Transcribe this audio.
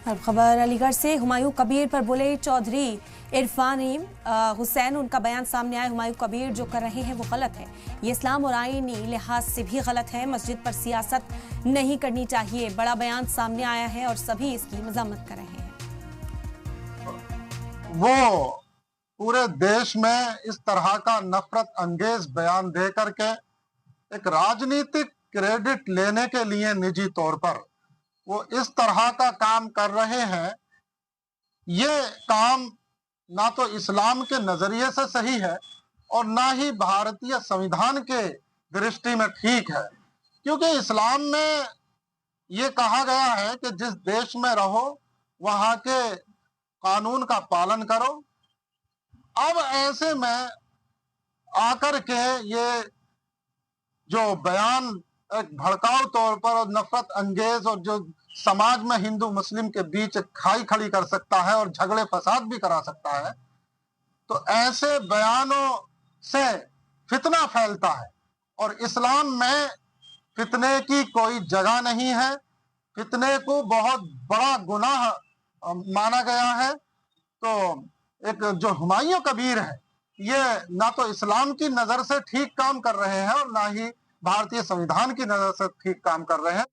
अब खबर अलीगढ़ से। हुमायूं कबीर पर बोले चौधरी इरफान हुसैन। उनका बयान सामने आया। हुमायूं कबीर जो कर रहे हैं वो गलत है, ये इस्लाम और आईनी लिहाज से भी गलत है। मस्जिद पर सियासत नहीं करनी चाहिए। बड़ा बयान सामने आया है और सभी इसकी मजम्मत कर रहे हैं। वो पूरे देश में इस तरह का नफरत अंगेज बयान दे करके एक राजनीतिक क्रेडिट लेने के लिए निजी तौर पर वो इस तरह का काम कर रहे हैं। ये काम ना तो इस्लाम के नजरिए से सही है और ना ही भारतीय संविधान के दृष्टि में ठीक है, क्योंकि इस्लाम में ये कहा गया है कि जिस देश में रहो वहां के कानून का पालन करो। अब ऐसे में आकर के ये जो बयान एक भड़काऊ तौर पर और नफरत अंगेज और जो समाज में हिंदू मुस्लिम के बीच खाई खड़ी कर सकता है और झगड़े फसाद भी करा सकता है, तो ऐसे बयानों से फितना फैलता है और इस्लाम में फितने की कोई जगह नहीं है। फितने को बहुत बड़ा गुनाह माना गया है। तो एक जो हुमायूं कबीर है, ये ना तो इस्लाम की नजर से ठीक काम कर रहे हैं और ना ही भारतीय संविधान की नजर से ठीक काम कर रहे हैं।